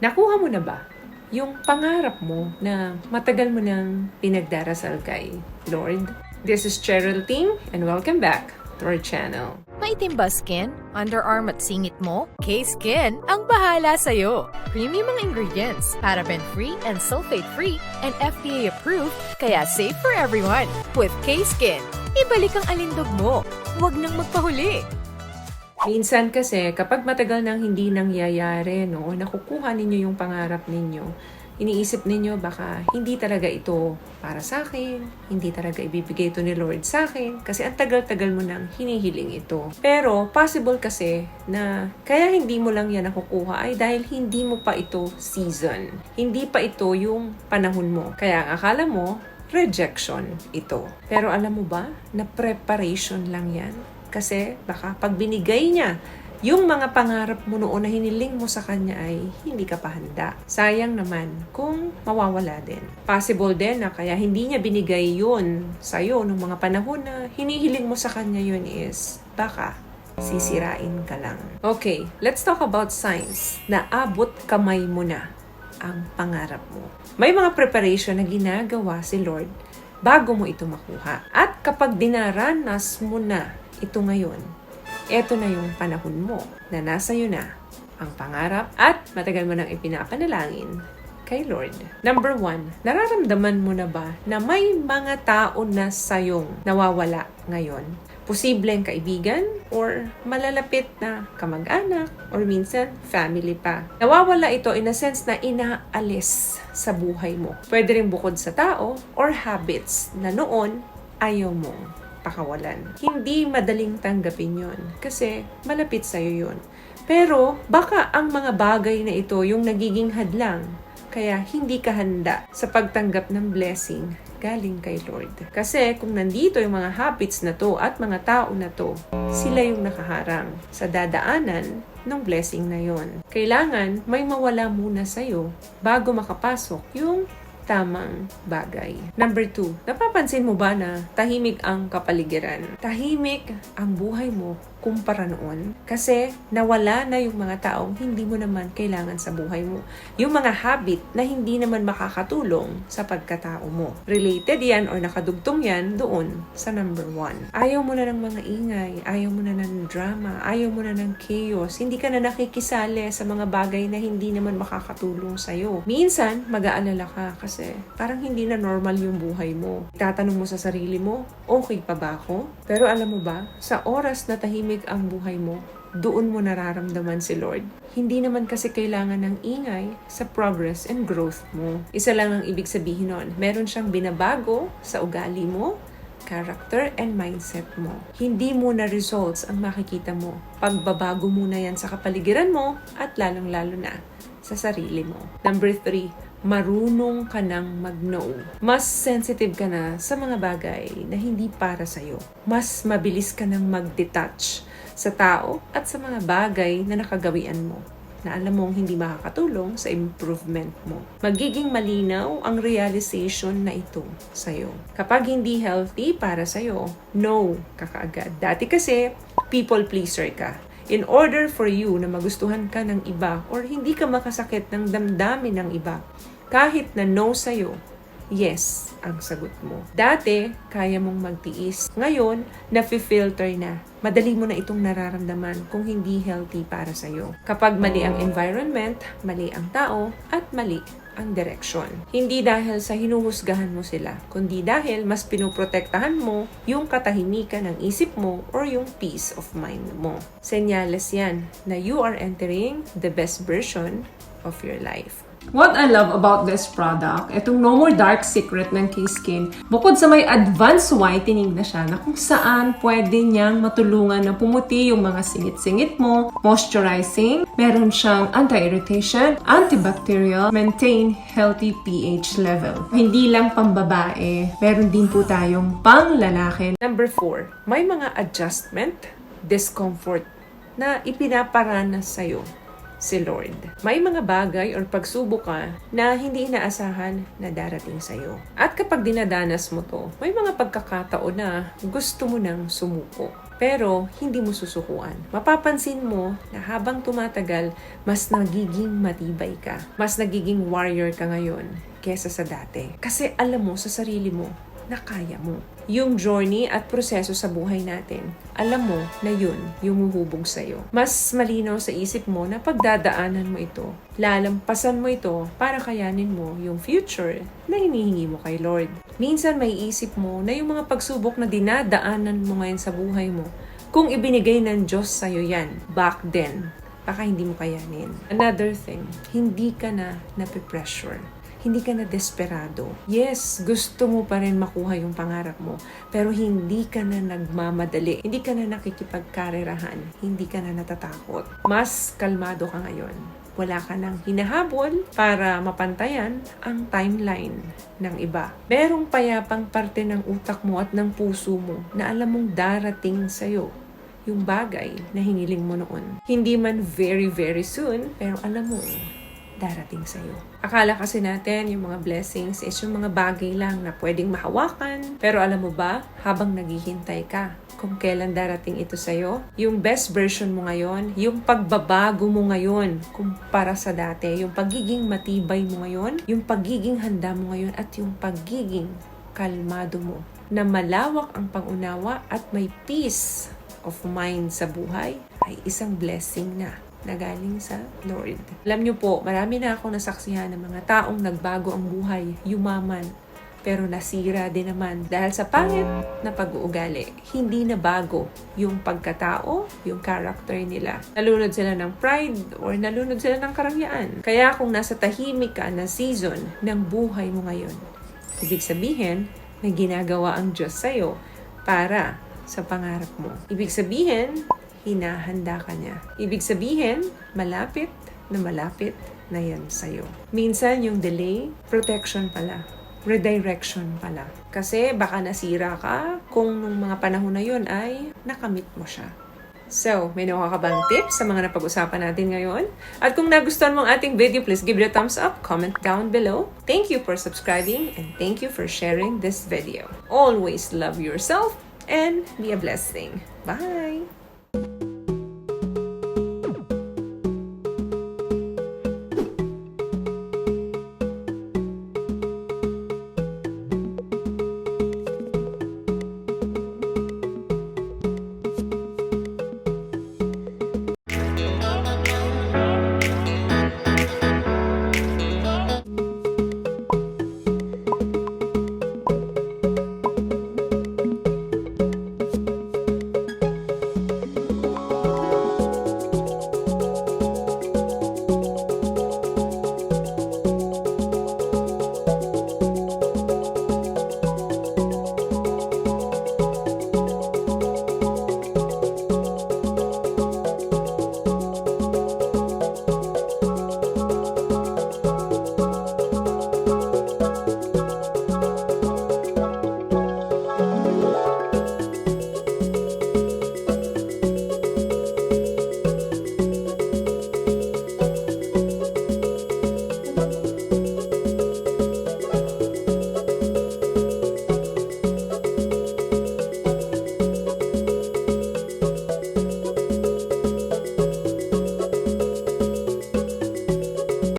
Nakuha mo na ba yung pangarap mo na matagal mo nang pinagdarasal kay Lord? This is Cheryl Ting and welcome back to our channel. Maitim ba skin? Underarm at singit mo? K-Skin ang bahala sa'yo. Premium ang ingredients, paraben-free and sulfate-free, and FDA-approved, kaya safe for everyone. With K-Skin, ibalik ang alindog mo. Huwag nang magpahuli. Minsan kasi, kapag matagal nang hindi nangyayari, no, nakukuha ninyo yung pangarap ninyo, iniisip ninyo baka hindi talaga ito para sa akin, hindi talaga ibibigay ito ni Lord sa akin, kasi ang tagal-tagal mo nang hinihiling ito. Pero, possible kasi na kaya hindi mo lang yan nakukuha ay dahil hindi mo pa ito season. Hindi pa ito yung panahon mo. Kaya ang akala mo, rejection ito. Pero alam mo ba, na preparation lang yan. Kasi baka pag binigay niya yung mga pangarap mo noon na hiniling mo sa kanya ay hindi ka pa handa. Sayang naman kung mawawala din. Possible din na kaya hindi niya binigay yun sa'yo nung mga panahon na hinihiling mo sa kanya yun is baka sisirain ka lang. Okay, let's talk about signs na abot kamay mo na ang pangarap mo. May mga preparation na ginagawa si Lord bago mo ito makuha. At kapag dinaranas mo na ito ngayon, eto na yung panahon mo na nasa iyo na ang pangarap at matagal mo nang ipinapanalangin kay Lord. Number 1, nararamdaman mo na ba na may mga tao na sayong nawawala ngayon? Posibleng kaibigan or malalapit na kamag-anak or minsan family pa. Nawawala ito in a sense na inaalis sa buhay mo. Pwede rin bukod sa tao or habits na noon ayaw mong pakawalan. Hindi madaling tanggapin yon kasi malapit sa'yo yon. Pero baka ang mga bagay na ito yung nagiging hadlang kaya hindi ka handa sa pagtanggap ng blessing galing kay Lord. Kasi kung nandito yung mga habits na to at mga tao na to, sila yung nakaharang sa dadaanan ng blessing na yon. Kailangan may mawala muna sa'yo bago makapasok yung tamang bagay. Number 2, napapansin mo ba na tahimik ang kapaligiran? Tahimik ang buhay mo kumpara noon kasi nawala na yung mga taong hindi mo naman kailangan sa buhay mo. Yung mga habit na hindi naman makakatulong sa pagkatao mo. Related yan or nakadugtong yan doon sa number 1. Ayaw mo na ng mga ingay, ayaw mo na ng drama, ayaw mo na ng chaos, hindi ka na nakikisali sa mga bagay na hindi naman makakatulong sa'yo. Minsan, mag-aalala ka kasi parang hindi na normal yung buhay mo. Tatanong mo sa sarili mo, okay pa ba ako? Pero alam mo ba, sa oras na tahimik ang buhay mo, doon mo nararamdaman si Lord. Hindi naman kasi kailangan ng ingay sa progress and growth mo. Isa lang ang ibig sabihin nun. Meron siyang binabago sa ugali mo, character and mindset mo. Hindi muna results ang makikita mo. Pagbabago muna yan sa kapaligiran mo at lalong-lalo na sa sarili mo. Number 3, marunong ka nang mag-no. Mas sensitive ka na sa mga bagay na hindi para sa'yo. Mas mabilis ka nang mag-detach sa tao at sa mga bagay na nakagawian mo na alam mong hindi makakatulong sa improvement mo. Magiging malinaw ang realization na ito sa'yo. Kapag hindi healthy para sa'yo, no ka kaagad. Dati kasi, people pleaser ka. In order for you na magustuhan ka ng iba or hindi ka makasakit ng damdamin ng iba, kahit na no sa'yo, yes ang sagot mo. Dati, kaya mong magtiis. Ngayon, nafi-filter na. Madali mo na itong nararamdaman kung hindi healthy para sa'yo. Kapag mali ang environment, mali ang tao, at mali ang direction. Hindi dahil sa hinuhusgahan mo sila, kundi dahil mas pinoprotektahan mo yung katahimikan ng isip mo or yung peace of mind mo. Senyales yan na you are entering the best version of your life. What I love about this product, itong No More Dark Secret ng K-Skin, bukod sa may advanced whitening na siya na kung saan pwede niyang matulungan na pumuti yung mga singit-singit mo, moisturizing, meron siyang anti-irritation, antibacterial, maintain healthy pH level. Hindi lang pambabae, meron din po tayong pang-lalaki. Number 4, may mga adjustment, discomfort na ipinaparanas sa'yo si Lord. May mga bagay or pagsubok ka na hindi inaasahan na darating sa'yo. At kapag dinadanas mo to, may mga pagkakataon na gusto mo nang sumuko. Pero hindi mo susukuan. Mapapansin mo na habang tumatagal, mas nagiging matibay ka. Mas nagiging warrior ka ngayon kesa sa dati. Kasi alam mo sa sarili mo na kaya mo. Yung journey at proseso sa buhay natin, alam mo na yun yung huhubog sa'yo. Mas malinaw sa isip mo na pagdadaanan mo ito. Lalampasan mo ito para kayanin mo yung future na hinihingi mo kay Lord. Minsan may isip mo na yung mga pagsubok na dinadaanan mo ngayon sa buhay mo, kung ibinigay ng Diyos sa'yo yan, back then, baka hindi mo kayanin. Another thing, hindi ka na napipressure. Hindi ka na desperado. Yes, gusto mo pa rin makuha yung pangarap mo, pero hindi ka na nagmamadali. Hindi ka na nakikipagkarerahan. Hindi ka na natatakot. Mas kalmado ka ngayon. Wala ka nang hinahabol para mapantayan ang timeline ng iba. Merong payapang parte ng utak mo at ng puso mo na alam mong darating sa'yo yung bagay na hiniling mo noon. Hindi man very, very soon, pero alam mo, darating sa'yo. Akala kasi natin yung mga blessings is yung mga bagay lang na pwedeng mahawakan. Pero alam mo ba, habang naghihintay ka, kung kailan darating ito sa'yo, yung best version mo ngayon, yung pagbabago mo ngayon kumpara sa dati, yung pagiging matibay mo ngayon, yung pagiging handa mo ngayon, at yung pagiging kalmado mo, na malawak ang pangunawa at may peace of mind sa buhay, ay isang blessing na galing sa Lord. Alam niyo po, marami na akong nasaksihan ng mga taong nagbago ang buhay, yumaman, pero nasira din naman dahil sa pangit na pag-uugali. Hindi na bago yung pagkatao, yung character nila. Nalunod sila ng pride or nalunod sila ng karangyaan. Kaya kung nasa tahimik ka na season ng buhay mo ngayon, ibig sabihin, may ginagawa ang Diyos sa'yo para sa pangarap mo. Ibig sabihin, hinahanda ka niya. Ibig sabihin, malapit na yan sa'yo. Minsan yung delay, protection pala. Redirection pala. Kasi baka nasira ka kung nung mga panahon na yun ay nakamit mo siya. So, may nakuha ka bang tips sa mga napag-usapan natin ngayon? At kung nagustuhan mo ang ating video, please give it a thumbs up, comment down below. Thank you for subscribing and thank you for sharing this video. Always love yourself and be a blessing. Bye!